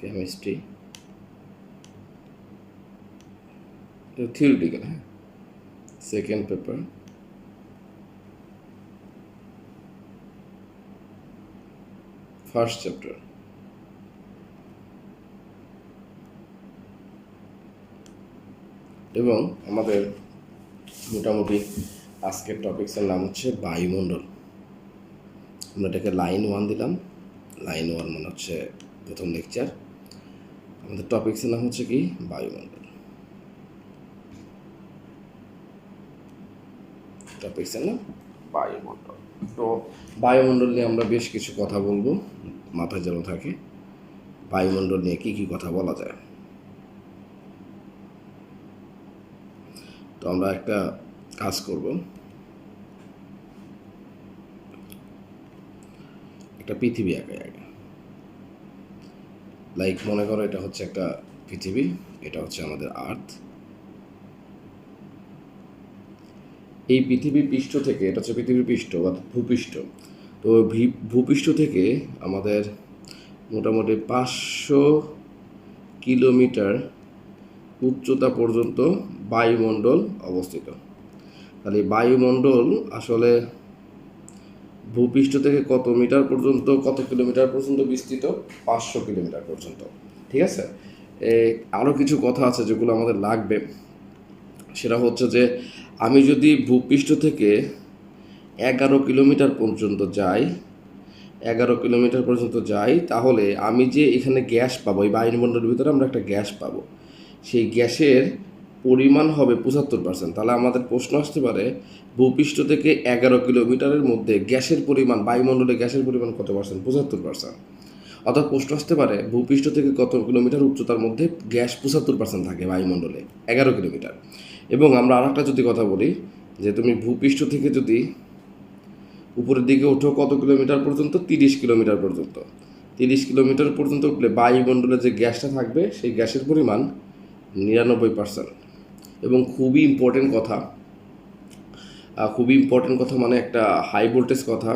Chemistry theoretical, হ্যাঁ, second paper, first chapter. এবং আমাদের মোটামুটি আজকের টপিক্সের নাম হচ্ছে বায়ুমণ্ডল। আমরা এটাকে লাইন 1 দিলাম। লাইন 1 মানে হচ্ছে প্রথম লেকচার। আমাদের টপিক্সের নাম হচ্ছে কি, বায়ুমণ্ডল। টপিক্সের নাম বায়ুমণ্ডল। তো বায়ুমণ্ডল নিয়ে আমরা বেশ কিছু কথা বলবো, মাথায় যেন থাকে বায়ুমণ্ডল নিয়ে কী কী কথা বলা যায়। তো আমরা একটা কাজ করব, একটা পৃথিবী আঁকাই আগে। লাইক মনে করো এটা হচ্ছে একটা পৃথিবী, এটা হচ্ছে আমাদের আর্থ। এই পৃথিবীর পৃষ্ঠ থেকে, এটা হচ্ছে পৃথিবীর পৃষ্ঠ বা ভূপৃষ্ঠ। তো ভূপৃষ্ঠ থেকে আমাদের মোটামুটি 500 কিলোমিটার উচ্চতা পর্যন্ত বায়ুমণ্ডল অবস্থিত। তাহলে বায়ুমণ্ডল আসলে ভূপৃষ্ঠ থেকে কত মিটার পর্যন্ত, কত কিলোমিটার পর্যন্ত বিস্তৃত? 500 কিলোমিটার পর্যন্ত। ঠিক আছে, আরও কিছু কথা আছে যেগুলো আমাদের লাগবে। সেটা হচ্ছে যে আমি যদি ভূপৃষ্ঠ থেকে 11 কিলোমিটার পর্যন্ত যাই, 11 কিলোমিটার পর্যন্ত যাই, তাহলে আমি যে এখানে গ্যাস পাবো, এই বায়ুমণ্ডলের ভিতরে আমরা একটা গ্যাস পাবো, সেই গ্যাসের পরিমাণ হবে 75%। তাহলে আমাদের প্রশ্ন আসতে পারে ভূপৃষ্ঠ থেকে 11 কিলোমিটারের মধ্যে গ্যাসের পরিমাণ, বায়ুমণ্ডলে গ্যাসের পরিমাণ কত পার্সেন্ট? 75%। অর্থাৎ প্রশ্ন আসতে পারে ভূপৃষ্ঠ থেকে কত কিলোমিটার উচ্চতার মধ্যে গ্যাস 75% থাকে বায়ুমণ্ডলে? 11 কিলোমিটার। এবং আমরা আর একটা যদি কথা বলি, যে তুমি ভূপৃষ্ঠ থেকে যদি উপরের দিকে ওঠো কত কিলোমিটার পর্যন্ত? 30 কিলোমিটার পর্যন্ত। 30 কিলোমিটার পর্যন্ত উঠলে বায়ুমণ্ডলে যে গ্যাসটা থাকবে সেই গ্যাসের পরিমাণ 99%। এবং খুবই ইম্পর্টেন্ট কথা, খুবই ইম্পর্টেন্ট কথা, মানে একটা হাই ভোল্টেজ কথা,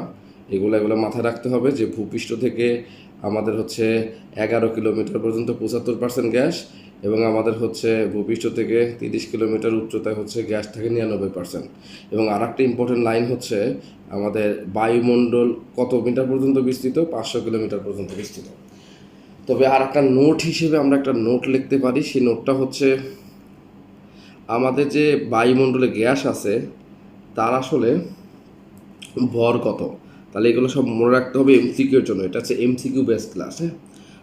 এগুলো মাথায় রাখতে হবে যে ভূপৃষ্ঠ থেকে আমাদের হচ্ছে 11 কিলোমিটার পর্যন্ত 75% গ্যাস, এবং আমাদের হচ্ছে ভূপৃষ্ঠ থেকে 30 কিলোমিটার উচ্চতায় হচ্ছে গ্যাস থাকে 99%। এবং আর একটা ইম্পর্টেন্ট লাইন হচ্ছে আমাদের বায়ুমণ্ডল কত মিটার পর্যন্ত বিস্তৃত? 500 কিলোমিটার পর্যন্ত বিস্তৃত। তবে আর একটা নোট হিসেবে আমরা একটা নোট লিখতে পারি, সেই নোটটা হচ্ছে আমাদের যে বায়ুমণ্ডলে গ্যাস আছে তার আসলে ভর কত। তাহলে এগুলো সব মনে রাখতে হবে এমসিকিউর জন্য। এটা হচ্ছে এমসিকিউ বেস ক্লাস, হ্যাঁ।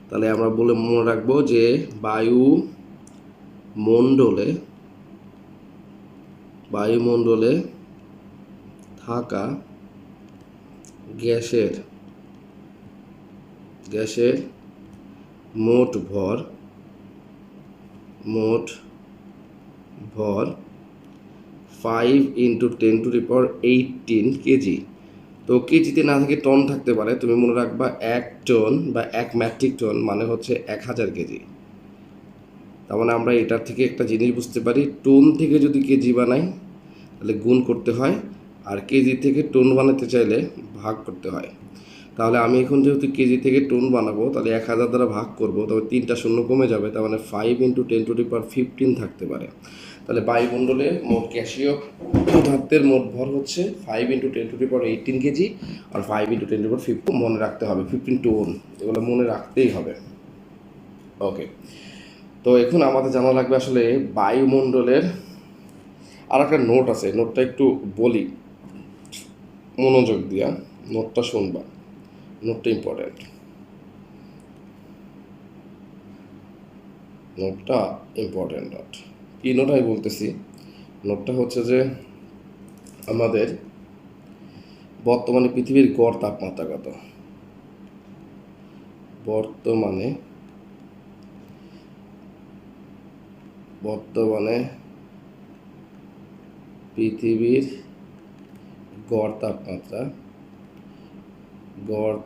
তাহলে আমরা বলে মনে রাখবো যে বায়ুমণ্ডলে থাকা গ্যাসের মোট ভর 5 × 10⁸ কেজি। তো কেজিতে না থেকে টন থাকতে পারে, তুমি মনে রাখবা 1 টন বা 1 মেট্রিক টন মানে হচ্ছে 1000 কেজি। তার মানে আমরা এটার থেকে একটা জিনিস বুঝতে পারি, টন থেকে যদি কেজি বানাই তাহলে গুণ করতে হয়, আর কেজি থেকে টন বানাতে চাইলে ভাগ করতে হয়। তাহলে আমি এখন যেহেতু কেজি থেকে টন বানাবো, তাহলে 1000 দ্বারা ভাগ করবো, তবে 3টা শূন্য কমে যাবে, তার মানে 5 × 10⁻15 থাকতে পারে। তাহলে বায়ুমণ্ডলে মোট গ্যাসীয় পদার্থের মোট ভর হচ্ছে 5 × 10⁻18 কেজি, আর 5 × 10⁻15 মনে রাখতে হবে, 15 টন, এগুলো মনে রাখতেই হবে। ওকে, তো এখন আমাদের জানা লাগবে আসলে বায়ুমণ্ডলের আর একটা নোট আছে, নোটটা একটু বলি মনোযোগ দিয়া, নোটটা শুনবা, নোটটা ইম্পর্টেন্ট, নোটটা ইম্পর্টেন্ট নোট। কী নোট আমি বলতেছি? নোটটা হচ্ছে যে আমাদের বর্তমানে পৃথিবীর গড় তাপমাত্রা কত। বর্তমানে পৃথিবীর গড়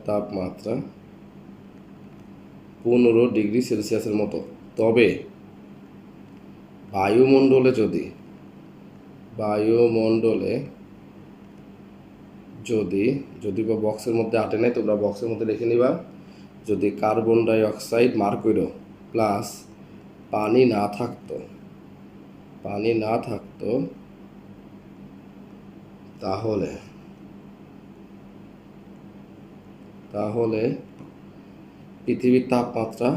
তাপমাত্রা 15 ডিগ্রি সেলসিয়াসের মতো। তবে বায়ুমণ্ডলে যদি বা বক্সের মধ্যে আটে নাই, তোমরা বক্সের মধ্যে লিখে নিবা, যদি carbon die oxide mercury plus পানি না থাকতো তাহলে পৃথিবীর তাপমাত্রা,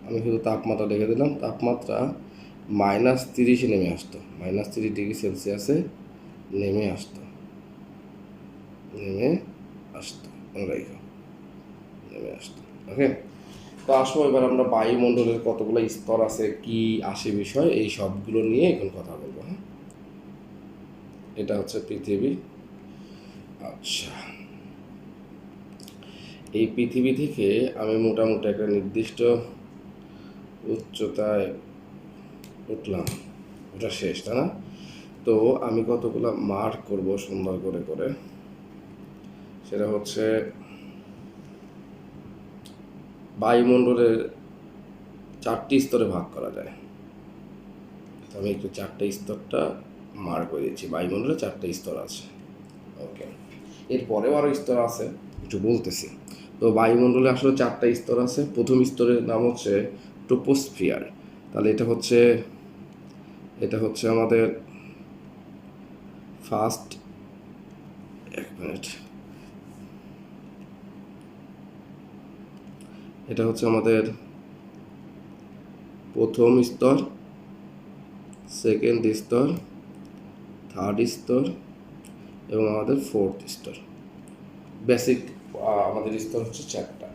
আমি শুধু তাপমাত্রা লিখে দিলাম, তাপমাত্রা -30 নেমে আসতো, -30°C নেমে আসতো ওকে। তো আসো এবার আমরা বায়ুমণ্ডলের কতগুলো স্তর আছে, কি আসে বিষয়, এই সবগুলো নিয়ে এখন কথা বলবো। হ্যাঁ, এটা হচ্ছে পৃথিবী। আচ্ছা, এই পৃথিবী থেকে আমি মোটামুটি একটা নির্দিষ্ট উচ্চতায় উঠলাম, ওটা শেষ, তাই না? তো আমি কতগুলো মার্ক করব সুন্দর করে, সেটা হচ্ছে বায়ুমণ্ডলের 4টি স্তরে ভাগ করা যায়। তো আমি একটু 4টে স্তরটা মার্ক করে দিচ্ছি। বায়ুমণ্ডলে 4টে স্তর আছে। ওকে, এরপরেও আরও স্তর আছে, একটু বলতেছি। তো বায়ুমণ্ডলে আসলে 4টা স্তর আছে। প্রথম স্তরের নাম হচ্ছে ট্রোপোস্ফিয়ার। তাহলে এটা হচ্ছে আমাদের ফার্স্ট, এক মিনিট, এটা হচ্ছে আমাদের প্রথম স্তর, সেকেন্ড স্তর, থার্ড স্তর এবং আমাদের ফোর্থ স্তর। বেসিক আমাদের স্তর হচ্ছে 4টা।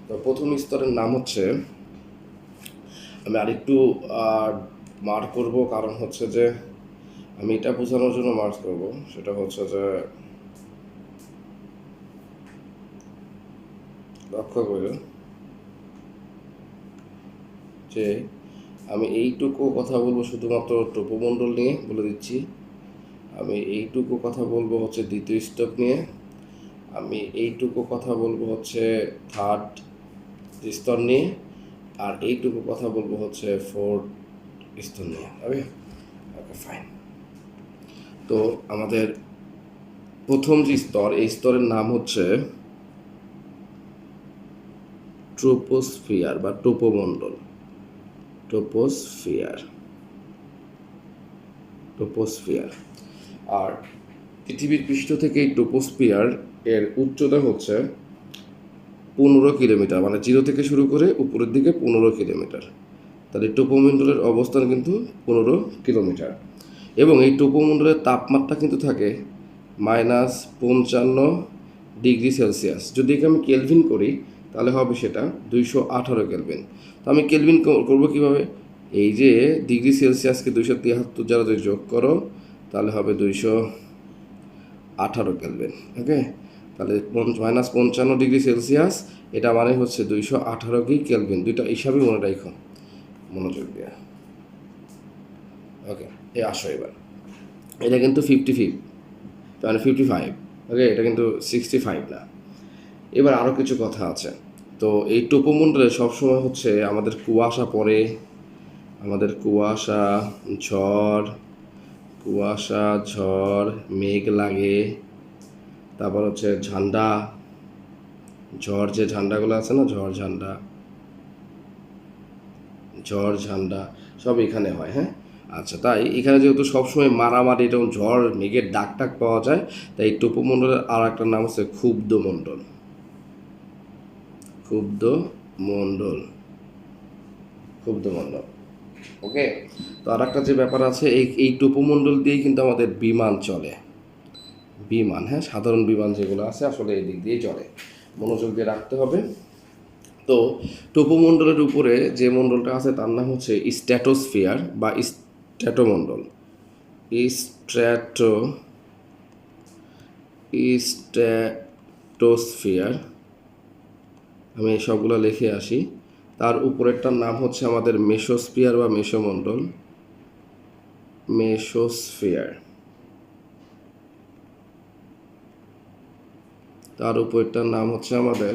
তো প্রথম স্তরের নাম হচ্ছে, আমি আরেকটু মার্ক করব, কারণ হচ্ছে যে আমি এটা বোঝানোর জন্য মার্ক করব, সেটা হচ্ছে যে লক্ষ্য করো যে আমি এইটুকু কথা বলবো শুধুমাত্র ট্রোপোমণ্ডল নিয়ে, বলে দিচ্ছি। আমি এইটুকু কথা বলবো হচ্ছে দ্বিতীয় স্তর নিয়ে। আমি এইটুকু কথা বলবো হচ্ছে থার্ড স্তর নিয়ে। আর এইটুকু কথা বলবো হচ্ছে ফোর্থ স্তর নিয়ে। ওকে, ফাইন। তো আমাদের প্রথম যে স্তর, এই স্তরের নাম হচ্ছে ট্রোপোস্ফিয়ার বা ট্রোপোমণ্ডল। ট্রোপোস্ফিয়ার। আর পৃথিবীর পৃষ্ঠ থেকে এই ট্রোপোস্ফিয়ার এর উচ্চতা হচ্ছে 15 কিলোমিটার, মানে 0 থেকে শুরু করে উপরের দিকে 15 কিলোমিটার। তাহলে ট্রোপোমণ্ডলের অবস্থান কিন্তু 15 কিলোমিটার। এবং এই ট্রোপোমণ্ডলের তাপমাত্রা কিন্তু থাকে -55°C। যদি একে আমি কেলভিন করি তাহলে হবে সেটা 218 কেলভিন। তো আমি কেলভিন করবো কীভাবে? এই যে ডিগ্রি সেলসিয়াসকে 273 যারা যদি যোগ করো তাহলে হবে 218 কেলভিন। ওকে, তাহলে -55°C, এটা মানে হচ্ছে 218 কেলভিন। দুইটা হিসাবই মনে রাখো, মনোযোগ দেওয়া। ওকে, আসো এবার, এটা কিন্তু 55, মানে 55। ওকে, এটা কিন্তু 65 না। এবার আরও কিছু কথা আছে। তো এই ট্রোপোমণ্ডলে সবসময় হচ্ছে আমাদের কুয়াশা পড়ে, ঝড়, মেঘ লাগে, তারপর হচ্ছে ঝড় যে ঝান্ডাগুলো আছে না, ঝড় ঝান্ডা সব এখানে হয়। হ্যাঁ, আচ্ছা, তাই এখানে যেহেতু সবসময় মারামারি এরকম ঝড় মেঘের ডাক পাওয়া যায়, তাই এই ট্রোপোমণ্ডলের আর একটা নাম হচ্ছে ক্ষুব্ধমণ্ডল। ওকে, তো আর একটা যে ব্যাপার আছে, এই ট্রোপোমণ্ডল দিয়েই কিন্তু আমাদের বিমান চলে। হ্যাঁ, সাধারণ বিমান যেগুলো আছে আসলে এই দিক দিয়ে চলে, মনোযোগ দিয়ে রাখতে হবে। তো ট্রোপোমণ্ডলের উপরে যে মণ্ডলটা আছে তার নাম হচ্ছে স্ট্র্যাটোস্ফিয়ার বা স্ট্র্যাটোমণ্ডল। স্ট্র্যাটোস্ফিয়ার, আমি সবগুলো লিখে আসি। তার উপরেরটার নাম হচ্ছে আমাদের মেসোস্ফিয়ার বা মেসোস্ফিয়ার। তার উপরেরটার নাম হচ্ছে আমাদের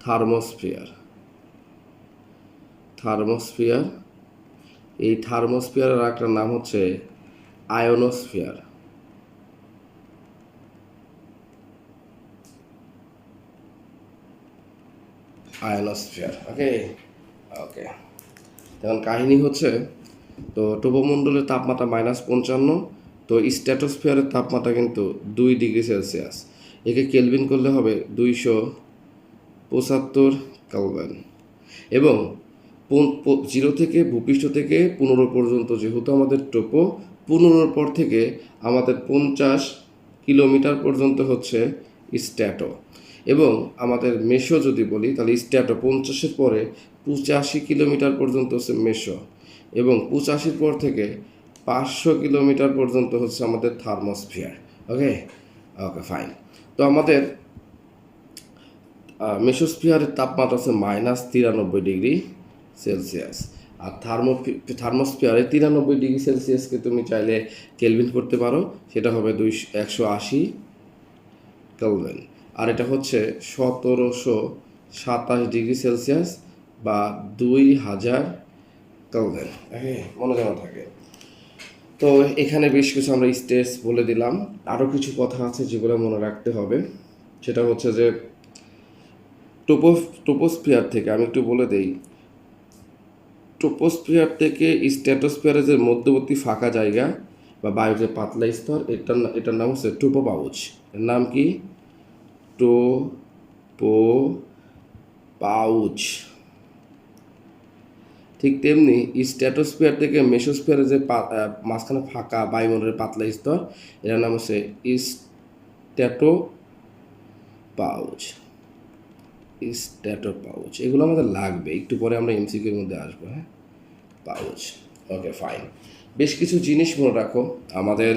থার্মোস্ফিয়ার। এই থার্মোস্ফিয়ারের একটা নাম হচ্ছে আয়োনোস্ফিয়ার। আয়নোস্ফিয়ার। ওকে ওকে, যেমন কাহিনী হচ্ছে, তো ট্রপোমণ্ডলের তাপমাত্রা -55, তো স্ট্র্যাটোস্ফিয়ারের তাপমাত্রা কিন্তু 2 ডিগ্রি সেলসিয়াস। একে কেলভিন করলে হবে 275 কেলভিন। এবং 0 থেকে ভূপৃষ্ঠ থেকে 15 পর্যন্ত যেহেতু আমাদের ট্রপো, 15 পর থেকে আমাদের 50 কিলোমিটার পর্যন্ত হচ্ছে স্ট্র্যাটো। এবং আমাদের মেশো যদি বলি তাহলে স্ট্র্যাটো 50-এর পরে 85 কিলোমিটার পর্যন্ত হচ্ছে মেশো, এবং 85-র পর থেকে 500 কিলোমিটার পর্যন্ত হচ্ছে আমাদের থার্মোস্ফিয়ার। ওকে ওকে ফাইন। তো আমাদের মেসোস্ফিয়ারের তাপমাত্রা হচ্ছে -93 ডিগ্রি সেলসিয়াস। আর থার্মোস্ফিয়ারে 93 ডিগ্রি সেলসিয়াসকে তুমি চাইলে কেলভিন করতে পারো, সেটা হবে 180 কেলভিন। আর এটা হচ্ছে 1727 ডিগ্রি সেলসিয়াস বা 2000 কেলভিন। মনে জানা থাকে। তো এখানে বেশ কিছু আমরা স্টেজ বলে দিলাম, আরও কিছু কথা আছে যেগুলো মনে রাখতে হবে। সেটা হচ্ছে যে ট্রপোস্ফিয়ার থেকে আমি একটু বলে দেই, ট্রপোস্ফিয়ার থেকে স্ট্র্যাটোস্ফিয়ারের যে মধ্যবর্তী ফাঁকা জায়গা বা বায়ুর যে পাতলা স্তর, এটার নাম হচ্ছে ট্রোপোপাউচ। এর নাম কি? ট্রোপোপাউচ। ঠিক তেমনি স্ট্র্যাটোস্ফিয়ার থেকে মেসোস্ফিয়ারের যে মাঝখানে ফাঁকা বায়ুমণ্ডলের পাতলা স্তর, এটার নাম হচ্ছে স্ট্র্যাটোপাউচ। স্ট্র্যাটোপাউচ, এগুলো আমাদের লাগবে, একটু পরে আমরা এমসিকিউর মধ্যে আসবো। হ্যাঁ, পাউচ। Okay fine. বেশ কিছু জিনিস মনে রাখো। আমাদের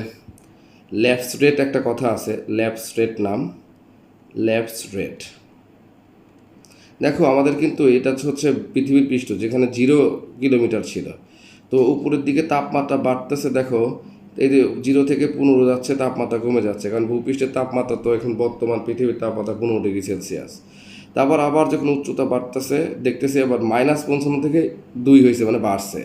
ল্যাপস রেট একটা কথা আছে, ল্যাপস রেট নাম, ল্যাপস রেট। দেখো আমাদের কিন্তু এটা হচ্ছে পৃথিবীর পৃষ্ঠ, যেখানে 0 কিলোমিটার ছিল, তো উপরের দিকে তাপমাত্রা বাড়তেছে। দেখো এই যে 0 থেকে 15 যাচ্ছে, তাপমাত্রা কমে যাচ্ছে, কারণ ভূপৃষ্ঠের তাপমাত্রা তো এখন বর্তমান পৃথিবীর তাপমাত্রা 15 ডিগ্রি সেলসিয়াস। তারপর আবার যখন উচ্চতা বাড়তেছে দেখতেছি আবার -55 থেকে 2 হয়েছে, মানে বাড়ছে।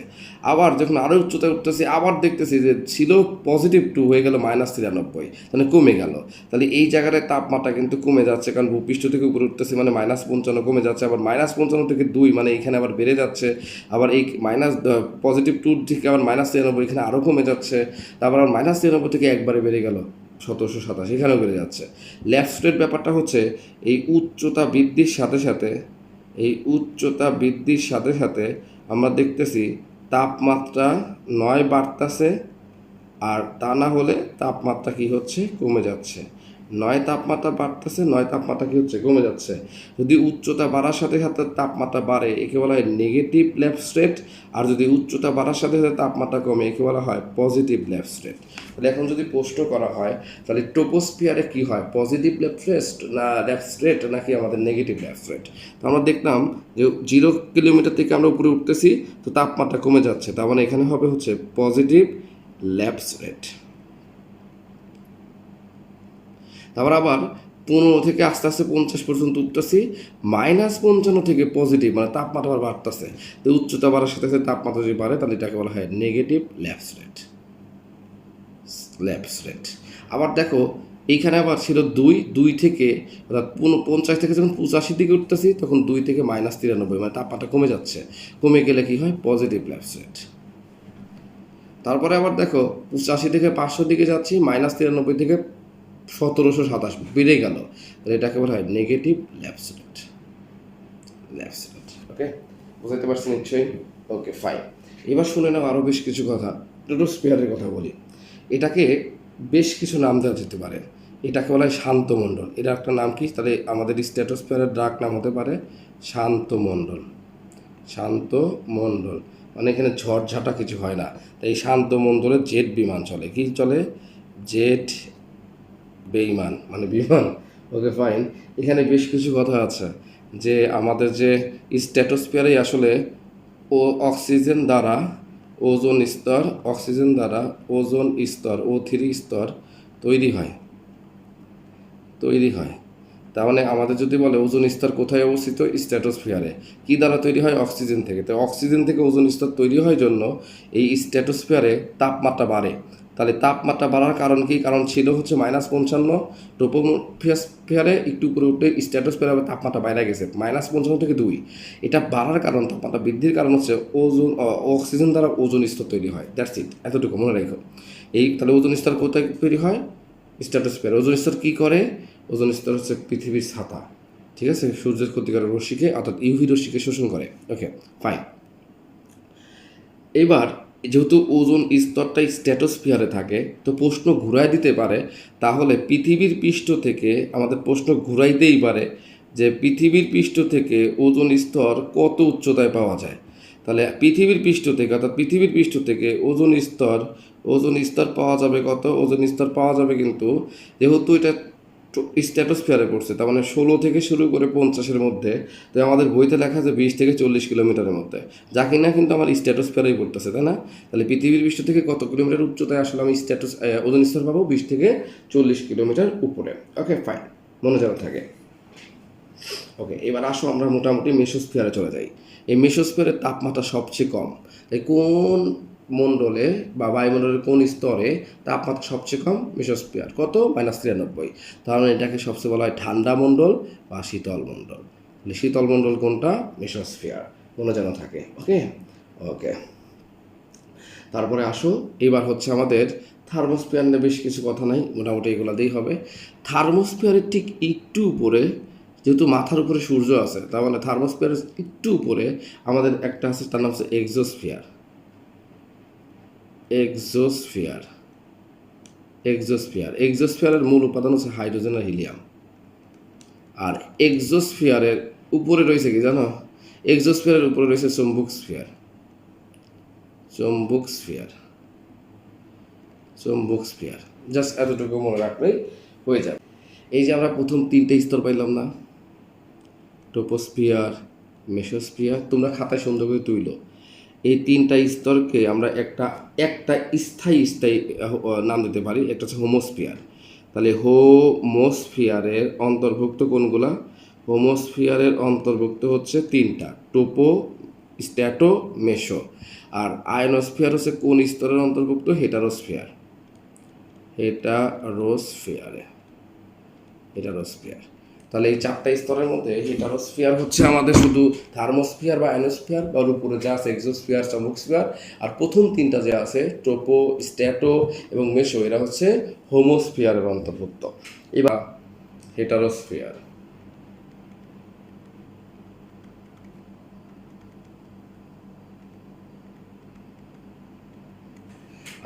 আবার যখন আরও উচ্চতা উঠতেছে আবার দেখতেছি যে ছিল +2 হয়ে গেল -93, মানে কমে গেল। তাহলে এই জায়গায় তাপমাত্রা কিন্তু কমে যাচ্ছে, কারণ ভূপৃষ্ঠ থেকে উপরে উঠতেছে মানে -55 কমে যাচ্ছে, আবার -55 থেকে 2 মানে এখানে আবার বেড়ে যাচ্ছে, আবার এই +2 থেকে আবার -93 এখানে আরও কমে যাচ্ছে, তারপর আবার -93 থেকে একবারে বেড়ে গেল 1727, এখানেও বেড়ে যাচ্ছে। ল্যাপস রেট ব্যাপারটা হচ্ছে এই উচ্চতা বৃদ্ধির সাথে সাথে আমরা দেখতেছি তাপমাত্রা নয় বাড়তেছে, আর তা না হলে তাপমাত্রা কি হচ্ছে? কমে যাচ্ছে। নয় তাপমাত্রা বাড়তেছে, নয় তাপমাত্রা কি হচ্ছে? কমে যাচ্ছে। যদি উচ্চতা বাড়ার সাথে সাথে তাপমাত্রা বাড়ে একে বলা হয় নেগেটিভ ল্যাপস রেট, আর যদি উচ্চতা বাড়ার সাথে সাথে তাপমাত্রা কমে একে বলা হয় পজিটিভ ল্যাপস রেট। তাহলে এখন যদি প্রশ্ন করা হয় তাহলে ট্রোপোস্ফিয়ারে কি হয়, পজিটিভ ল্যাপস রেট নাকি আমাদের নেগেটিভ ল্যাপস রেট? তো আমরা দেখলাম যে 0 কিলোমিটার থেকে আমরা উপরে উঠতেছি, তো তাপমাত্রা কমে যাচ্ছে, তার মানে এখানে হবে হচ্ছে পজিটিভ ল্যাপস রেট। তারপর আবার 15 থেকে আস্তে আস্তে 50 পর্যন্ত উঠতেছি, -55 থেকে পজিটিভ, মানে তাপমাত্রা আবার বাড়তেছে। তো উচ্চতা বাড়ার সাথে সাথে তাপমাত্রা যদি বাড়ে তাহলে এটাকে বলা হয় নেগেটিভ ল্যাপস রেট। আবার দেখো এইখানে আবার ছিল 2 থেকে, অর্থাৎ 50 থেকে যখন 85 দিকে উঠতেছি তখন 2 থেকে -93, মানে তাপমাত্রা কমে যাচ্ছে, কমে গেলে কি হয়? Positive lapse rate. তারপরে আবার দেখো 85 থেকে 500 দিকে যাচ্ছি, -93 থেকে 1727 বেড়ে গেল, তাহলে এটাকে বলা হয় নেগেটিভ ল্যাপস রেট। ওকে, বুঝতে পারছি নিশ্চয়ই? Okay fine. এবার শুনে নাও আরও বেশ কিছু কথা। ট্রোপোস্ফিয়ারের কথা বলি। এটাকে বেশ কিছু নাম দেওয়া যেতে পারে। এটাকে বলা হয় শান্তমণ্ডল। এটা একটা নাম কি? তাহলে আমাদের স্ট্র্যাটোস্ফিয়ারের ডাক নাম হতে পারে শান্তমণ্ডল। মানে এখানে ঝড়ঝাটা কিছু হয় না, তাই এই শান্তমণ্ডলে জেট বিমান চলে। কি চলে? জেট বেইমান, মানে বিমান। Okay fine. এখানে বেশ কিছু কথা আছে যে আমাদের যে স্ট্র্যাটোস্ফিয়ারে আসলে অক্সিজেন দ্বারা ওজোন স্তর O3 স্তর তৈরি হয়। তার মানে আমাদের যদি বলে ওজোন স্তর কোথায় অবস্থিত? স্ট্র্যাটোস্ফিয়ারে। কী দ্বারা তৈরি হয়? অক্সিজেন থেকে। তো অক্সিজেন থেকে ওজোন স্তর তৈরি হয় জন্য এই স্ট্র্যাটোস্ফিয়ারে তাপমাত্রা বাড়ে। তাহলে তাপমাত্রা বাড়ার কারণ কি? কারণ ছিল হচ্ছে -55, ট্রোপোস্ফিয়ারে একটু উপরে উঠে স্ট্র্যাটোস্ফিয়ারে তাপমাত্রা বাইরে গেছে -55 থেকে 2। এটা বাড়ার কারণ, তাপমাত্রা বৃদ্ধির কারণ হচ্ছে অক্সিজেন দ্বারা ওজোন স্তর তৈরি হয়। দ্যাটস ইট, এতটুকু মনে রাখো। তাহলে ওজোন স্তর কোথায় তৈরি হয়? স্ট্র্যাটোস্ফিয়ার। ওজোন স্তর কী করে? ওজোন স্তর হচ্ছে পৃথিবীর ছাতা, ঠিক আছে? সূর্যের ক্ষতিকারক রশ্মিকে অর্থাৎ ইউভি রশ্মিকে শোষণ করে। ওকে, ফাইন। এবার যেহেতু ওজোন স্তরটা স্ট্র্যাটোস্ফিয়ারে থাকে, তো প্রশ্ন ঘুরাই দিতে পারে, তাহলে পৃথিবীর পৃষ্ঠ থেকে আমাদের প্রশ্ন ঘুরাইতেই পারে যে পৃথিবীর পৃষ্ঠ থেকে ওজোন স্তর কত উচ্চতায় পাওয়া যায়। তাহলে পৃথিবীর পৃষ্ঠ থেকে অর্থাৎ পৃথিবীর পৃষ্ঠ থেকে ওজোন স্তর পাওয়া যাবে কত? ওজোন স্তর পাওয়া যাবে কিন্তু যেহেতু এটা স্ট্র্যাটোস্ফিয়ারে পড়ছে, তার মানে 16 থেকে শুরু করে 50-এর মধ্যে। তো আমাদের বইতে লেখা আছে 20 থেকে 40 কিলোমিটারের মধ্যে, যা কিনা কিন্তু আমার স্ট্র্যাটোস্ফিয়ারেই পড়তেছে, তাই না? তাহলে পৃথিবীর পৃষ্ঠ থেকে কত কিলোমিটার উচ্চতায় আসলে আমি ওজোন স্তর পাবো? 20 থেকে 40 কিলোমিটার উপরে। ওকে, ফাইন, মনে যেন থাকে। ওকে, এবার আসো আমরা মোটামুটি মেসোস্ফিয়ারে চলে যাই। এই মেসোস্ফিয়ারের তাপমাত্রা সবচেয়ে কম। তাই কোন মণ্ডলে বা বায়ুমণ্ডলের কোন স্তরে তাপমাত্রা সবচেয়ে কম? মেসোস্ফিয়ার। কত? -93। তাহলে এটাকে সবচেয়ে বলা হয় ঠান্ডা মণ্ডল বা শীতল মণ্ডল। শীতল মণ্ডল কোনটা? মেসোস্ফিয়ার, মনে যেন থাকে। ওকে ওকে তারপরে আসো, এবার হচ্ছে আমাদের থার্মোস্ফিয়ার নিয়ে বেশ কিছু কথা নাই, মোটামুটি এগুলো দিয়েই হবে। থার্মোস্ফিয়ারের ঠিক একটু উপরে, যেহেতু মাথার উপরে সূর্য আছে, তার মানে থার্মোস্ফিয়ারের একটু উপরে আমাদের একটা আছে, তার নাম হচ্ছে এক্সোস্ফিয়ার। এক্সোস্ফিয়ারের মূল উপাদান হচ্ছে হাইড্রোজেন আর হিলিয়াম। আর এক্সোস্ফিয়ারের উপরে রয়েছে কি জানো? এক্সোস্ফিয়ারের উপরে রয়েছে চুম্বক স্ফিয়ার। জাস্ট এতটুকু মনে রাখলেই হয়ে যাবে। এই যে আমরা প্রথম 3টে স্তর পাইলাম না, ট্রোপোস্ফিয়ার, মেসোস্ফিয়ার, তোমরা খাতায় সুন্দর করে তুইলো। এই 3টা স্তরকে আমরা একটা স্থায়ী নাম দিতে পারি। একটা হচ্ছে হোমোস্ফিয়ার। তাহলে হোমোস্ফিয়ারের অন্তর্ভুক্ত কোনগুলা? হোমোস্ফিয়ারের অন্তর্ভুক্ত হচ্ছে 3টা, টোপো, স্ট্যাটো, মেসো। আর আয়নোস্ফিয়ার হচ্ছে কোন স্তরের অন্তর্ভুক্ত? হেটারোস্ফিয়ার। তাহলে এই 4টা স্তরের মধ্যে হেটারোস্ফিয়ার হচ্ছে আমাদের শুধু থার্মোস্ফিয়ার বা আয়নোস্ফিয়ার, বা উপরে যা আছে এক্সোস্ফিয়ার, চুম্বকস্ফিয়ার। আর প্রথম 3টা যে আছে ট্রোপো, স্ট্যাটো এবং মেসো, এরা হচ্ছে হোমোস্ফিয়ারের অন্তর্ভুক্ত। এবার হেটারোস্ফিয়ার।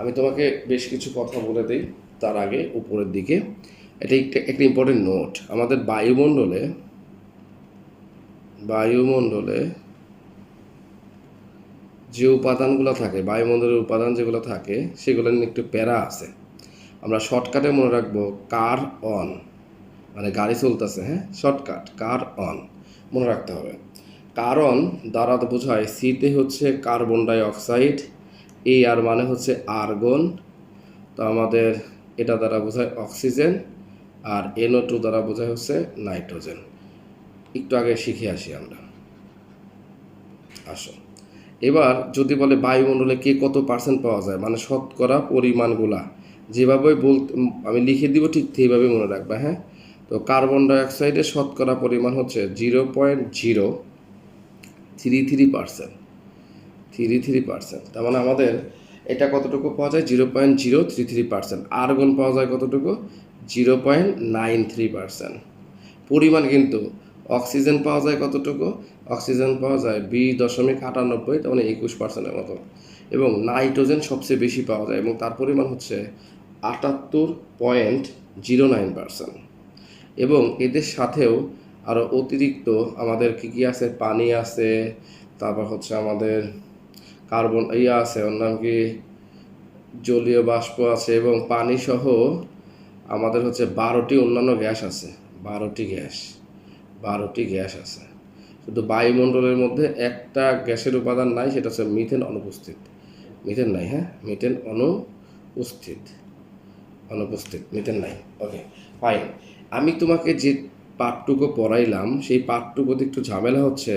আমি তোমাকে বেশ কিছু কথা বলে দিই তার আগে উপরের দিকে। এটা একটা ইম্পর্টেন্ট নোট। আমাদের বায়ুমণ্ডলে যে উপাদানগুলো থাকে, বায়ুমণ্ডলের উপাদান যেগুলো থাকে, সেগুলো নিয়ে একটু প্যারা আছে। আমরা শর্টকাটে মনে রাখবো কার অন, মানে গাড়ি চলতেছে, হ্যাঁ, শর্টকাট কার অন মনে রাখতে হবে। কারণ দ্বারা বোঝায় সিতে হচ্ছে কার্বন ডাই অক্সাইড, আর মানে হচ্ছে আর্গন, তো আমাদের এটা দ্বারা বোঝায় অক্সিজেন, আর NO2 দ্বারা বোঝায় হচ্ছে নাইট্রোজেন। একটু আগে শিখে আসি আমরা। আসো, এবার যদি বলে বায়ুমণ্ডলে কে কত পার্সেন্ট পাওয়া যায়, মানে শতকরা পরিমাণগুলা যেভাবে আমি লিখে দিব ঠিক সেইভাবে মনে রাখবে, হ্যাঁ। তো কার্বন ডাইঅক্সাইডের শতকরা পরিমাণ হচ্ছে 0.033%। তার মানে আমাদের এটা কতটুকু পাওয়া যায়? 0.033%। আর্গন পাওয়া যায় কতটুকু? 0.93%। পরিমাণ কিন্তু অক্সিজেন পাওয়া যায় কতটুকু? অক্সিজেন পাওয়া যায় 20.98, তার মানে 21%-এর মতো। এবং নাইট্রোজেন সবচেয়ে বেশি পাওয়া যায় এবং তার পরিমাণ হচ্ছে 78.09%। এবং এদের সাথেও আরও অতিরিক্ত আমাদের কী আছে? পানি আছে, তারপর হচ্ছে আমাদের কার্বন আছে, ওর নাম কি, জলীয় বাষ্প আছে, এবং পানি সহ আমাদের হচ্ছে 12টি অন্যান্য গ্যাস আছে। 12টি গ্যাস আছে। শুধু বায়ুমণ্ডলের মধ্যে একটা গ্যাসের উপাদান নাই, সেটা হচ্ছে মিথেন অনুপস্থিত। মিথেন নাই, হ্যাঁ, মিথেন অনুপস্থিত, মিথেন নাই। ওকে, ফাইন। আমি তোমাকে যে পাঠটুকু পড়াইলাম, সেই পাঠটুকুতে একটু ঝামেলা হচ্ছে।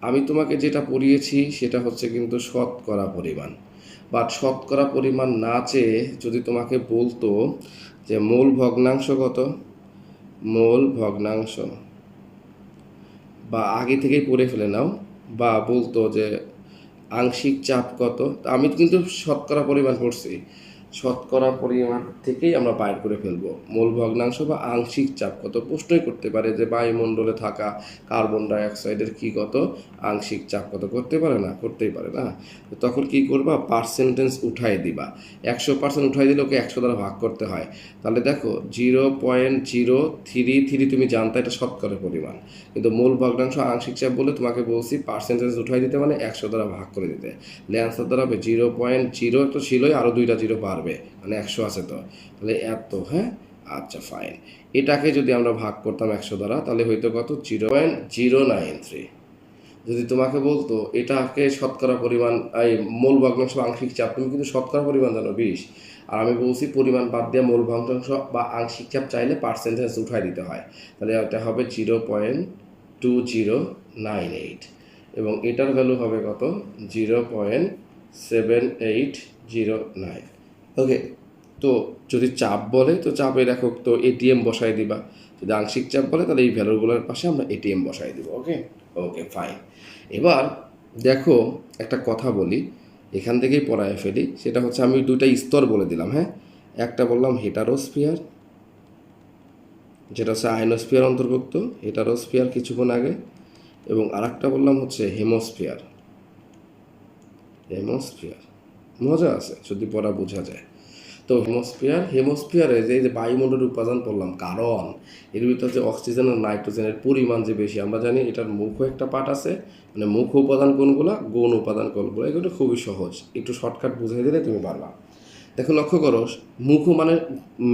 আমি তোমাকে যেটা পড়িয়েছি সেটা হচ্ছে কিন্তু শতকরা পরিমাণ। বাট শতকরা পরিমাণ না চেয়ে যদি তোমাকে বলতো যে মোল ভগ্নাংশ কত, মোল ভগ্নাংশ, বা আগে থেকেই পড়ে ফেলে নাও, বা বলতো যে আংশিক চাপ কত, আমি কিন্তু শতকরা পরিমাণ পড়ছি, শতকরা পরিমাণ থেকেই আমরা বাইর করে ফেলবো মোল ভগ্নাংশ বা আংশিক চাপ কত। প্রশ্নই করতে পারে যে বায়ুমণ্ডলে থাকা কার্বন ডাইঅক্সাইডের কি কত, আংশিক চাপ কত, করতে পারে না, করতেই পারে না। তো তখন কি করবা, পার্সেন্টেজ উঠাই দিবা, 100% উঠাই দিলে ওকে 100 দ্বারা ভাগ করতে হয়। তাহলে দেখো 0.033 তুমি জানতে এটা শতকরা পরিমাণ, কিন্তু মূল ভগ্নাংশ আংশিক চাপ বলে তোমাকে বলছি পার্সেন্টেজ উঠাই দিতে মানে 100 দ্বারা ভাগ করে দিতে। তাহলে অ্যান্সার দাঁড়াবে 0.0, তো ছিলই, আরও 2টা জিরো বাড়বে, মানে 100 আছে তো, তাহলে এত। হ্যাঁ, আচ্ছা ফাইন। এটাকে যদি আমরা ভাগ করতাম 100 দ্বারা তাহলে হয়তো কত, 0.093। যদি তোমাকে বলতো এটাকে শতকরা পরিমাণ, এই মূল ভগ্নাংশ আংশিক চাপ, তুমি কিন্তু শতকরা পরিমাণ জানো 20, আর আমি বলছি পরিমাণ বাদ দিয়ে মূল ভগ্নাংশ বা আংশিক চাপ চাইলে পার্সেন্টেজ উঠাই দিতে হয়, তাহলে এটা হবে 0.2098, এবং এটার ভ্যালু হবে কত, 0.7809। ওকে, তো যদি চাপ বলে তো চাপের একক তো এটিএম বসাই দিবা, যদি আংশিক চাপ বলে তাহলে এই ভ্যালুগুলোর পাশে আমরা এটিএম বসাই দিব। ওকে, ওকে ফাইন। এবার দেখো একটা কথা বলি, এখান থেকেই পড়ায় ফেলি, সেটা হচ্ছে আমি 2টা স্তর বলে দিলাম। হ্যাঁ, একটা বললাম হেটারোস্ফিয়ার, যেটা হচ্ছে আয়নোস্ফিয়ার অন্তর্ভুক্ত, হেটারোস্ফিয়ার কিছুক্ষণ আগে, এবং আরেকটা বললাম হচ্ছে হেমোস্ফিয়ার। হেমোস্ফিয়ার মজা আছে যদি পড়া বোঝা যায়। তো হেমোস্ফিয়ারে যে বায়ুমণ্ডলের উপাদান পড়লাম, কারণ এর ভিতরে যে অক্সিজেন আর নাইট্রোজেনের পরিমাণ যে বেশি, আমরা জানি এটার মুখ্য একটা পার্ট আছে, মানে মুখ্য উপাদান কোনগুলো, গৌণ উপাদান কোনগুলো, এগুলো খুবই সহজ, একটু শর্টকাট বুঝিয়ে দিলে তুমি পারবা। দেখো লক্ষ্য করো, মুখ্য মানে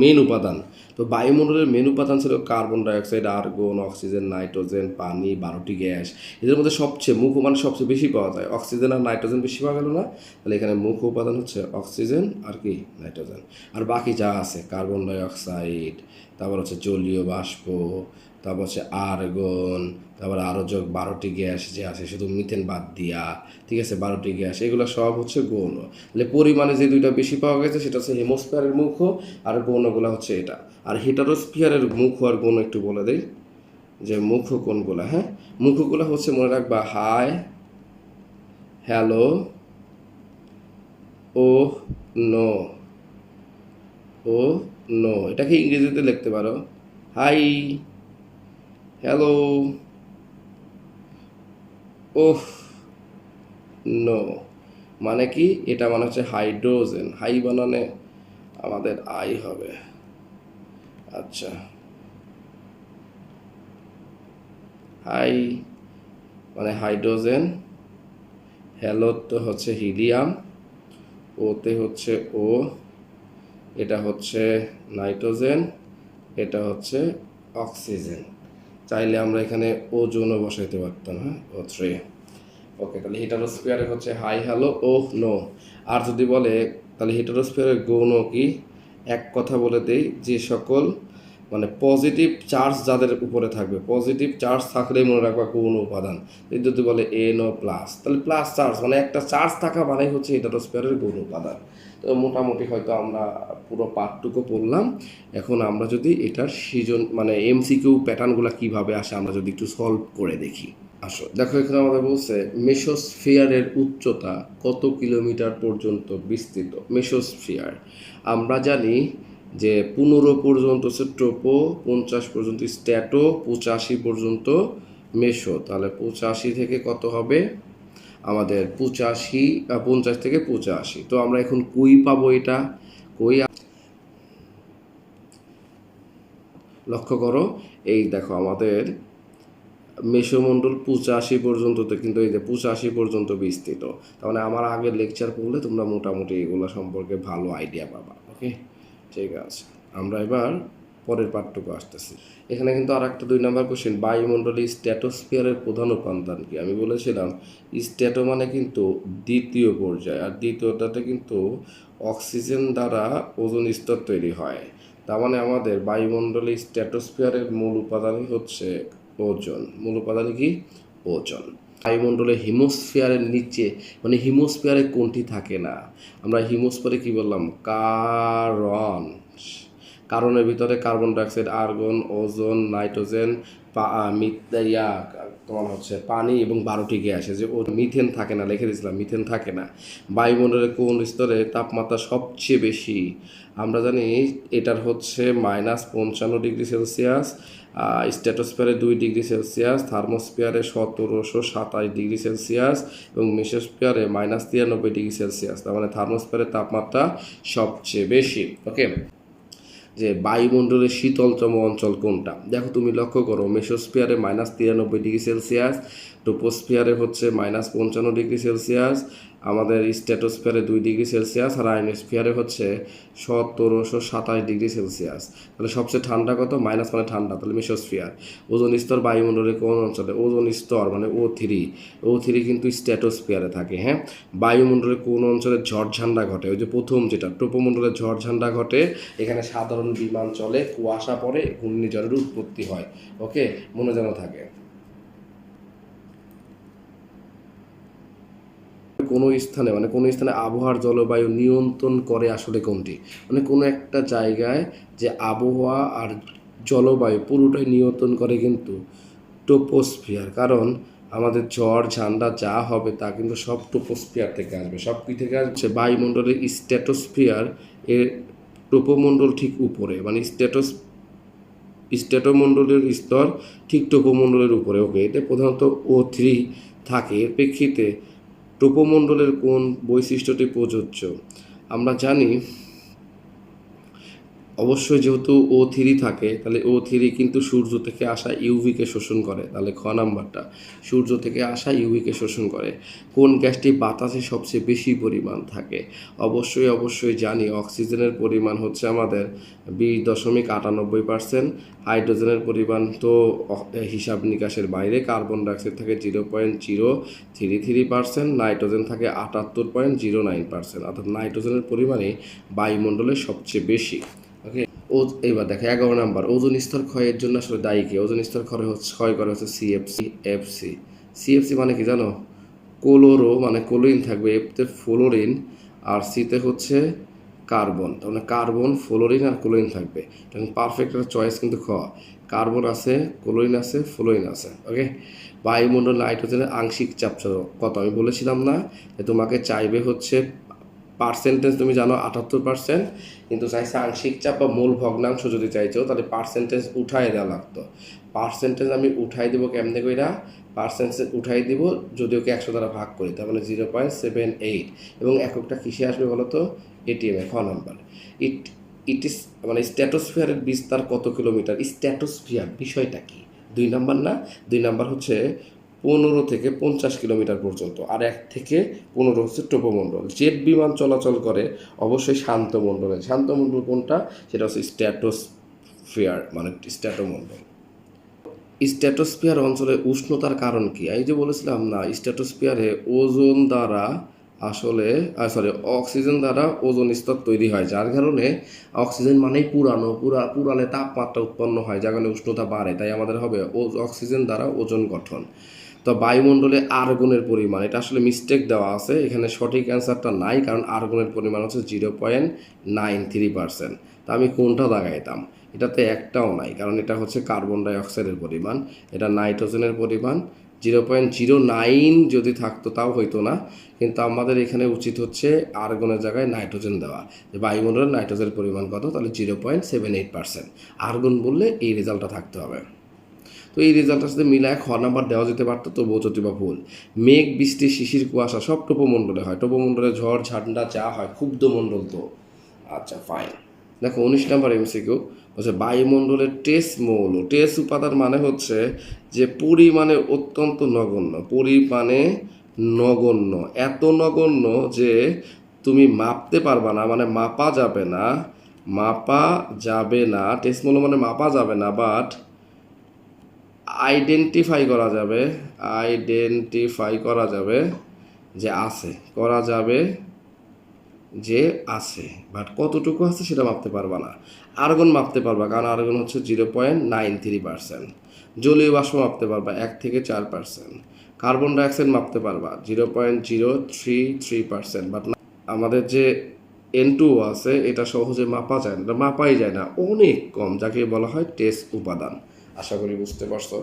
মেন উপাদান, তো বায়ুমণ্ডলের মেন উপাদান ছিল carbon dioxide, argon, oxygen, nitrogen, পানি, 12টি গ্যাস। এদের মধ্যে সবচেয়ে মুখ্য মানে সবচেয়ে বেশি পাওয়া যায়, অক্সিজেন আর নাইট্রোজেন বেশি পাওয়া গেল না, তাহলে এখানে মুখ্য উপাদান হচ্ছে অক্সিজেন আর কি নাইট্রোজেন। আর বাকি যা আছে কার্বন ডাইঅক্সাইড, তারপর হচ্ছে জলীয় বাষ্প, তারপর হচ্ছে আর্গন, তারপর আরও যোগ 12টি গ্যাস যে আছে শুধু মিথেন বাদ দিয়া, ঠিক আছে, 12টি গ্যাস, এগুলো সব হচ্ছে গৌণ। তাহলে পরিমাণে যে 2টা বেশি পাওয়া গেছে সেটা হচ্ছে হেমোস্ফিয়ারের মুখ্য, আর গৌণগুলো হচ্ছে এটা। আর হেটারোস্ফিয়ারের মুখ্য আর গৌণ একটু বলে দেই যে মুখ্য কোনগুলো। হ্যাঁ, মুখ্যগুলো হচ্ছে মনে রাখবা হাই, হ্যালো, ও, নো, ও, নো, এটাকে ইংরেজিতে লিখতে পারো হাই, হ্যালো, ওহ, নো। মানে কি, এটা মানে হচ্ছে হাইড্রোজেন, হাই বানানে আমাদের আই হবে। আচ্ছা, হাই মানে হাইড্রোজেন, হ্যালো তো হচ্ছে হিলিয়াম, ওতে হচ্ছে ও, এটা হচ্ছে নাইট্রোজেন, এটা হচ্ছে অক্সিজেন। চাইলে আমরা এখানে ওজনও বসাইতে পারতাম। হ্যাঁ, O3। ওকে, তাহলে হেটারোস্ফিয়ারে হচ্ছে হাই, হ্যালো, ও, নো। আর যদি বলে তাহলে হেটারোস্ফিয়ারের গৌণ কি, এক কথা বলে দেই, যে সকল মানে পজিটিভ চার্জ যাদের উপরে থাকবে, পজিটিভ চার্জ থাকলেই মনে রাখবা গৌণ উপাদান। যদি বলে NO প্লাস, তাহলে প্লাস চার্জ মানে একটা চার্জ থাকা মানেই হচ্ছে হেটারোস্ফিয়ারের গৌণ উপাদান। তো মোটামুটি হয়তো আমরা পুরো পার্টটুকু পড়লাম। এখন আমরা যদি এটার সৃজন মানে MCQ প্যাটার্নগুলো কিভাবে আসে আমরা যদি একটু সলভ করে দেখি। আসো দেখো, এখানে আমাদের বলছে মেসোস্ফিয়ারের উচ্চতা কত কিলোমিটার পর্যন্ত বিস্তৃত। মেসোস্ফিয়ার আমরা জানি যে 15 পর্যন্ত হচ্ছে ট্রোপো, 50 পর্যন্ত স্ট্যাটো, 85 পর্যন্ত মেসো। তাহলে 85 থেকে কত হবে আমাদের 85, 50 থেকে 85। তো আমরা এখন কই পাবো এটা, কই লক্ষ্য করো, এই দেখো আমাদের মেসোমণ্ডল 85 পর্যন্ত, তো কিন্তু এই যে 85 পর্যন্ত বিস্তৃত, তার মানে আমার আগের লেকচার পড়লে তোমরা মোটামুটি এগুলো সম্পর্কে ভালো আইডিয়া পাবা। ওকে, ঠিক আছে, আমরা এবার পরের পাঠটুকু আসতেছি। এখানে কিন্তু আর একটা 2 নম্বর কোশ্চেন, বায়ুমণ্ডলে স্ট্র্যাটোস্ফিয়ারের প্রধান উপাদান কি। আমি বলেছিলাম স্ট্র্যাটো মানে কিন্তু দ্বিতীয় পর্যায়, আর দ্বিতীয়টাতে কিন্তু অক্সিজেন দ্বারা ওজোন স্তর তৈরি হয়। তার মানে আমাদের বায়ুমণ্ডলে স্ট্র্যাটোস্ফিয়ারের মূল উপাদানই হচ্ছে ওজন। মূল উপাদান কি, ওজন। বায়ুমণ্ডলে হিমোস্ফিয়ারের নিচে মানে হিমোস্ফিয়ারে কোনটি থাকে না? আমরা হিমোস্ফিয়ারে কি বললাম? কারণের ভিতরে carbon dioxide, argon, ozone, nitrogen, তোমার হচ্ছে পানি এবং 12টি গ্যাস। যে ও মিথেন থাকে না, লিখে দিয়েছিলাম মিথেন থাকে না। বায়ুমণ্ডলের কোন স্তরে তাপমাত্রা সবচেয়ে বেশি? আমরা জানি এটার হচ্ছে -55 ডিগ্রি সেলসিয়াস, স্ট্র্যাটোস্ফিয়ারে 2 ডিগ্রি সেলসিয়াস, থার্মোস্ফিয়ারে 1727 ডিগ্রি সেলসিয়াস এবং মেসোস্ফিয়ারে -93 ডিগ্রি সেলসিয়াস। তার মানে থার্মোস্ফিয়ারের তাপমাত্রা সবচেয়ে বেশি। ওকে, যে বায়ুমণ্ডলের শীতলতম অঞ্চল কোনটা? দেখো তুমি লক্ষ্য করো, মেসোস্ফিয়ারে -93 ডিগ্রি সেলসিয়াস, ট্রোপোস্ফিয়ারে হচ্ছে -55 ডিগ্রি সেলসিয়াস, আমাদের স্ট্র্যাটোস্ফিয়ারে 2 ডিগ্রি সেলসিয়াস, আর আয়নোস্ফিয়ারে হচ্ছে 1727 ডিগ্রি সেলসিয়াস। তাহলে সবচেয়ে ঠান্ডা কত? মাইনাস মানে ঠান্ডা, তাহলে মেসোস্ফিয়ার। ওজোন স্তর বায়ুমণ্ডলের কোন অঞ্চলে? ওজোন স্তর মানে O3 কিন্তু স্ট্র্যাটোস্ফিয়ারে থাকে। হ্যাঁ, বায়ুমণ্ডলের কোন অঞ্চলে ঝড়ঝান্ডা ঘটে? ওই যে প্রথম যেটা ট্রোপোমণ্ডলে ঝড়ঝান্ডা ঘটে, এখানে সাধারণ বিমান চলে, কুয়াশা পড়ে, ঘূর্ণিঝড়ের উৎপত্তি হয়। ওকে, মনে যেন থাকে। কোনো স্থানে আবহাওয়ার জলবায়ু নিয়ন্ত্রণ করে আসলে কোনটি? মানে কোনো একটা জায়গায় যে আবহাওয়া আর জলবায়ু পুরোটাই নিয়ন্ত্রণ করে কিন্তু ট্রোপোস্ফিয়ার। কারণ আমাদের ঝড় ঝান্ডা যা হবে তা কিন্তু সব ট্রোপোস্ফিয়ার থেকে আসবে। সব কি থেকে আসছে? বায়ুমণ্ডলের স্ট্র্যাটোস্ফিয়ার এর ট্রোপোমণ্ডল ঠিক উপরে, মানে স্ট্র্যাটোমণ্ডলের স্তর ঠিক ট্রোপোমণ্ডলের উপরে। ওকে, এতে প্রধানত O3 থাকে। এর প্রেক্ষিতে ট্রোপোমণ্ডলের কোন বৈশিষ্ট্যটি প্রযোজ্য? আমরা জানি অবশ্যই যেহেতু O3 থাকে, তাহলে O3 কিন্তু সূর্য থেকে আসা ইউভিকে শোষণ করে। তাহলে খ নাম্বারটা, সূর্য থেকে আসা ইউভিকে শোষণ করে। কোন গ্যাসটি বাতাসে সবচেয়ে বেশি পরিমাণ থাকে? অবশ্যই জানি অক্সিজেনের পরিমাণ হচ্ছে আমাদের 20.98%, হাইড্রোজেনের পরিমাণ তো হিসাব নিকাশের বাইরে, কার্বন ডাইঅক্সাইড থাকে 0.033%, নাইট্রোজেন থাকে 78.09%, অর্থাৎ নাইট্রোজেনের পরিমাণে বায়ুমণ্ডলে সবচেয়ে বেশি। ওকে, এবার দেখো 11 নাম্বার, ওজোন স্তর ক্ষয়ের জন্য আসলে দায়ী কি? ওজোন স্তর ক্ষয় করে হচ্ছে সিএফসি মানে কি জানো? ক্লোরো মানে ক্লোরিন থাকবে, এফতে ফ্লোরিন, আর সিতে হচ্ছে কার্বন। তার মানে কার্বন, ফ্লোরিন আর ক্লোরিন থাকবে। তখন পারফেক্ট একটা চয়েস কিন্তু খ। কার্বন আছে, ক্লোরিন আছে, ফ্লোরিন আছে। ওকে, বায়ুমণ্ডল নাইট্রোজেনের আংশিক চাপ কত? আমি বলেছিলাম না যে তোমাকে চাইবে হচ্ছে পার্সেন্টেজ, তুমি জানো 78%, কিন্তু চাইছে আংশিক চাপ বা মূল ভগ্নাংশ যদি চাইছো তাহলে পার্সেন্টেজ উঠাই দেওয়া লাগতো। পার্সেন্টেজ আমি উঠাই দিব কেমনে কইরা? পার্সেন্টেজ উঠাই দিব যদি ওকে 100 দ্বারা ভাগ করি, তার মানে 0.78, এবং এককটা কিসে আসবে বলো তো? এটিএমে। খ নাম্বার, ইট ইস মানে স্ট্র্যাটোস্ফিয়ারের বিস্তার কত কিলোমিটার? স্ট্র্যাটোস্ফিয়ার বিষয়টা কি? 2 নাম্বার না, 2 নাম্বার হচ্ছে 15 থেকে 50 কিলোমিটার পর্যন্ত, আর 1 থেকে 15 হচ্ছে ট্রোপোমণ্ডল। জেট বিমান চলাচল করে অবশ্যই শান্ত মণ্ডলে। শান্ত মণ্ডল কোনটা? সেটা হচ্ছে স্ট্র্যাটোস্ফিয়ার মানে স্ট্র্যাটোমণ্ডল। স্ট্র্যাটোস্ফিয়ার অঞ্চলে উষ্ণতার কারণ কি? এই যে বলেছিলাম না, স্ট্র্যাটোস্ফিয়ারে ওজোন দ্বারা অক্সিজেন দ্বারা ওজোন স্তর তৈরি হয়, যার কারণে অক্সিজেন মানেই পুরালে তাপমাত্রা উৎপন্ন হয়, যার কারণে উষ্ণতা বাড়ে। তাই আমাদের হবে অক্সিজেন দ্বারা ওজোন গঠন। তো বায়ুমণ্ডলে আর্গনের পরিমাণ, এটা আসলে মিস্টেক দেওয়া আছে, এখানে সঠিক অ্যান্সারটা নাই, কারণ আর্গনের পরিমাণ হচ্ছে 0.93%। তা আমি কোনটা দাগাইতাম? এটাতে একটাও নাই, কারণ এটা হচ্ছে কার্বন ডাইঅক্সাইডের পরিমাণ, এটা নাইট্রোজেনের পরিমাণ। 0.09 যদি থাকতো তাও হইতো না, কিন্তু আমাদের এখানে উচিত হচ্ছে আর্গনের জায়গায় নাইট্রোজেন দেওয়া। যে বায়ুমণ্ডলের নাইট্রোজেনের পরিমাণ কত? তাহলে 0.78%। আর্গন বললে এই রেজাল্টটা থাকতে হবে। তো এই রেজাল্টের সাথে মিলায় খ নাম্বার দেওয়া যেতে পারতো, তবুও যদি বা ভুল। মেঘ, বৃষ্টি, শিশির, কুয়াশা সব ট্রোপোমণ্ডলে হয়। ট্রোপোমণ্ডলে ঝড় ঝান্ডা যা হয় ক্ষুব্ধমণ্ডল তো। আচ্ছা ফাইন। দেখো 19 নাম্বার এমসিকিউ হচ্ছে বায়ুমণ্ডলের ট্রেস উপাদান মানে হচ্ছে যে পরিমাণে অত্যন্ত নগণ্য, এত নগণ্য যে তুমি মাপতে পারবা না, মানে মাপা যাবে না। ট্রেস মৌল মানে মাপা যাবে না, বাট আইডেন্টিফাই করা যাবে যে আছে, বাট কতটুকু আছে সেটা মাপতে পারবা না। আর্গন মাপতে পারবা, কারণ আর্গন হচ্ছে 0.93%। জলীয় বাষ্প মাপতে পারবা 1 থেকে 4%, কার্বন ডাইঅক্সাইড মাপতে পারবা 0.033%, বাট আমাদের যে N2 আছে এটা সহজে মাপা যায় না, এটা মাপাই যায় না, অনেক কম, যাকে বলা হয় ট্রেস উপাদান। আশা করি বুঝতে পারছো।